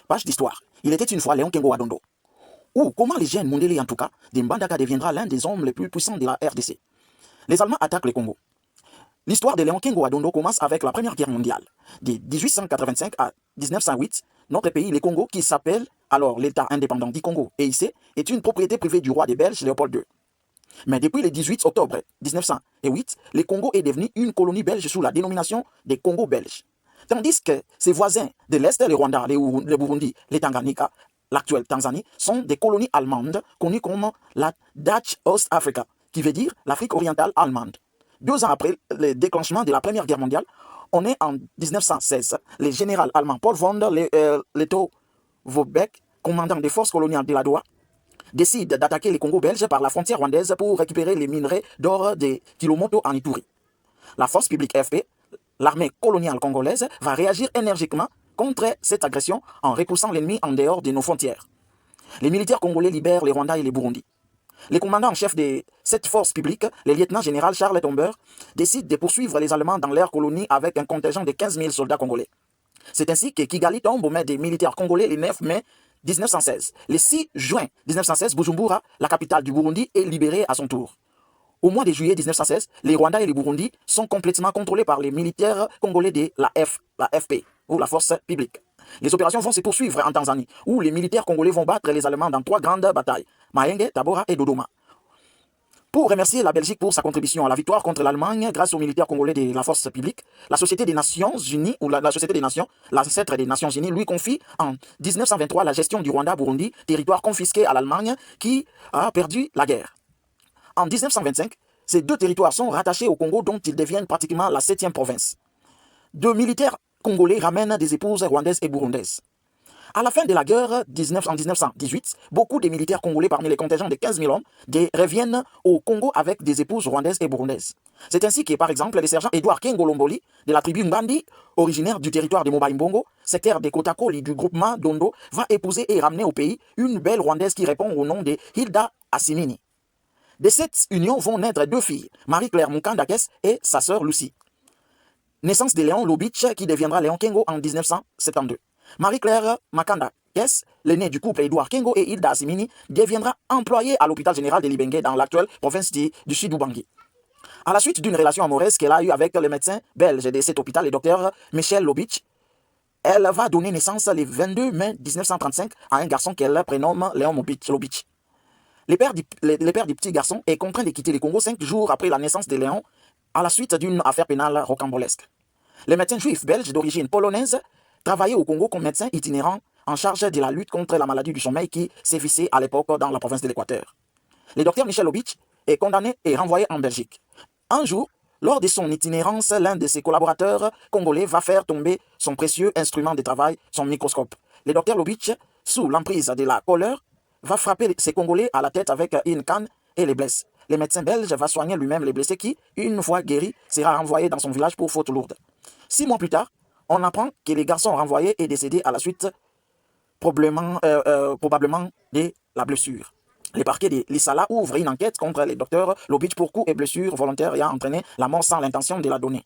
Page d'histoire. Il était une fois Léon Kengo Adondo. Ou comment les jeunes Mundele en tout cas, Mbandaka deviendra l'un des hommes les plus puissants de la RDC. Les Allemands attaquent le Congo. L'histoire de Léon Kengo Adondo commence avec la Première Guerre mondiale. De 1885 à 1908, notre pays, le Congo, qui s'appelle alors l'État indépendant du Congo, EIC, est une propriété privée du roi des Belges, Léopold II. Mais depuis le 18 octobre 1908, le Congo est devenu une colonie belge sous la dénomination des Congo belges. Tandis que ses voisins de l'Est, le Rwanda, le Burundi, les Tanganyika, l'actuelle Tanzanie, sont des colonies allemandes connues comme la Dutch East Africa, qui veut dire l'Afrique orientale allemande. 2 ans après le déclenchement de la Première Guerre mondiale, on est en 1916. Le général allemand Paul von Lettow-Vorbeck, commandant des forces coloniales de la Doha, décide d'attaquer les Congo belges par la frontière rwandaise pour récupérer les minerais d'or de Kilomoto en Ituri. La force publique FP, l'armée coloniale congolaise, va réagir énergiquement contre cette agression en repoussant l'ennemi en dehors de nos frontières. Les militaires congolais libèrent les Rwandais et les Burundis. Les commandants en chef de cette force publique, le lieutenant-général Charles Tomber, décide de poursuivre les Allemands dans leur colonie avec un contingent de 15 000 soldats congolais. C'est ainsi que Kigali tombe aux mains des militaires congolais le 9 mai 1916. Le 6 juin 1916, Bujumbura, la capitale du Burundi, est libérée à son tour. Au mois de juillet 1916, les Rwandais et les Burundi sont complètement contrôlés par les militaires congolais de la FP, ou la force publique. Les opérations vont se poursuivre en Tanzanie, où les militaires congolais vont battre les Allemands dans 3 grandes batailles, Mahenge, Tabora et Dodoma. Pour remercier la Belgique pour sa contribution à la victoire contre l'Allemagne grâce aux militaires congolais de la force publique, la Société des Nations Unies, ou la Société des Nations, l'ancêtre des Nations Unies, lui confie en 1923 la gestion du Rwanda-Burundi, territoire confisqué à l'Allemagne qui a perdu la guerre. En 1925, ces 2 territoires sont rattachés au Congo dont ils deviennent pratiquement la 7e province. 2 militaires congolais ramènent des épouses rwandaises et burundaises. À la fin de la guerre en 1918, beaucoup de militaires congolais parmi les contingents de 15 000 hommes reviennent au Congo avec des épouses rwandaises et burundaises. C'est ainsi que, par exemple, le sergent Edouard Kengolomboli de la tribu Mbandi, originaire du territoire de Moba-Imbongo, secteur de Kotakoli du groupement Dondo, va épouser et ramener au pays une belle rwandaise qui répond au nom de Hilda Assimini. De cette union vont naître 2 filles, Marie-Claire Mukandakes et sa sœur Lucie. Naissance de Léon Lubitsch qui deviendra Léon Kengo en 1972. Marie-Claire Makandakes, l'aînée du couple Edouard Kengo et Hilda Assimini, deviendra employée à l'hôpital général de Libenge dans l'actuelle province du Sud-Ubangi. À la suite d'une relation amoureuse qu'elle a eue avec le médecin belge de cet hôpital, le docteur Michel Lubitsch, elle va donner naissance le 22 mai 1935 à un garçon qu'elle prénomme Léon Lubitsch. Le père du petit garçon est contraint de quitter le Congo 5 jours après la naissance de Léon à la suite d'une affaire pénale rocambolesque. Le médecin juif belge d'origine polonaise travaillait au Congo comme médecin itinérant en charge de la lutte contre la maladie du sommeil qui sévissait à l'époque dans la province de l'Équateur. Le docteur Michel Lubitsch est condamné et renvoyé en Belgique. Un jour, lors de son itinérance, l'un de ses collaborateurs congolais va faire tomber son précieux instrument de travail, son microscope. Le docteur Lubitsch, sous l'emprise de la colère, va frapper ces Congolais à la tête avec une canne et les blesse. Le médecin belge va soigner lui-même les blessés qui, une fois guéris, sera renvoyé dans son village pour faute lourde. 6 mois plus tard, on apprend que les garçons renvoyés est décédé à la suite probablement de la blessure. Le parquet de l'Issala ouvre une enquête contre le docteur Lubitsch pour coups et blessures volontaires ayant entraîné la mort sans l'intention de la donner.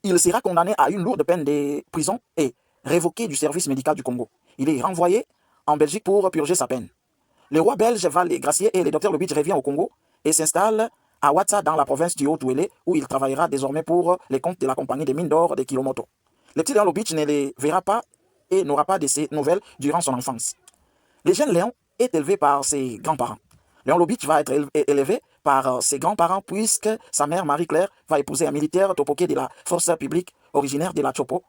Il sera condamné à une lourde peine de prison et révoqué du service médical du Congo. Il est renvoyé en Belgique pour purger sa peine. Le roi belge va les gracier et le docteur Lubitsch revient au Congo et s'installe à Ouatsa dans la province du Haut-Douélé où il travaillera désormais pour les comptes de la compagnie des mines d'or de Kilomoto. Le petit Léon Lubitsch ne les verra pas et n'aura pas de ses nouvelles durant son enfance. Le jeune Léon est élevé par ses grands-parents. Léon Lubitsch va être élevé par ses grands-parents puisque sa mère Marie-Claire va épouser un militaire topoké de la force publique originaire de la Chopo,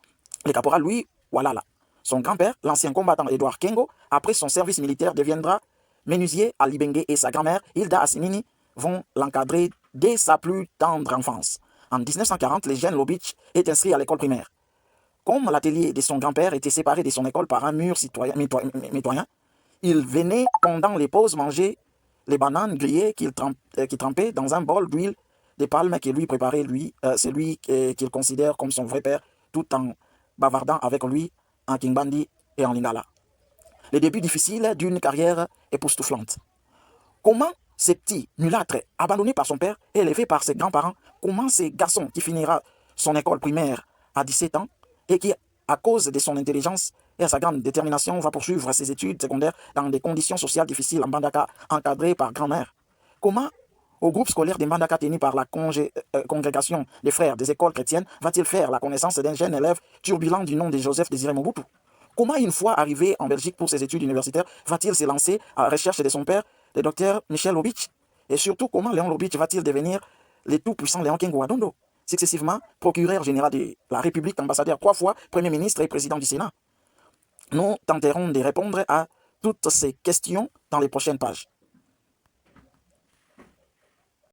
le caporal Louis Walala. Son grand-père, l'ancien combattant Edouard Kengo, après son service militaire deviendra menuisier à Libenge et sa grand-mère Hilda Assimini vont l'encadrer dès sa plus tendre enfance. En 1940, le jeune Lubitsch est inscrit à l'école primaire. Comme l'atelier de son grand-père était séparé de son école par un mur mitoyen, il venait pendant les pauses manger les bananes grillées qu'il trempait dans un bol d'huile de palme que lui préparait celui qu'il considère comme son vrai père, tout en bavardant avec lui en Kingbandi et en Lingala. Les débuts difficiles d'une carrière époustouflante. Comment ces petits mulâtres, abandonnés par son père et élevés par ses grands-parents, comment ces garçons qui finira son école primaire à 17 ans et qui, à cause de son intelligence, et à sa grande détermination va poursuivre ses études secondaires dans des conditions sociales difficiles en Mbandaka, encadré par grand-mère. Comment au groupe scolaire de Mbandaka tenu par la congrégation des frères des écoles chrétiennes va-t-il faire la connaissance d'un jeune élève turbulent du nom de Joseph Désiré Mobutu? Comment, une fois arrivé en Belgique pour ses études universitaires, va-t-il se lancer à la recherche de son père, le docteur Michel Lobich? Et surtout, comment Léon Lobich va-t-il devenir le tout-puissant Léon Kengo Adondo, successivement procureur général de la République, ambassadeur 3 fois, Premier ministre et président du Sénat? Nous tenterons de répondre à toutes ces questions dans les prochaines pages.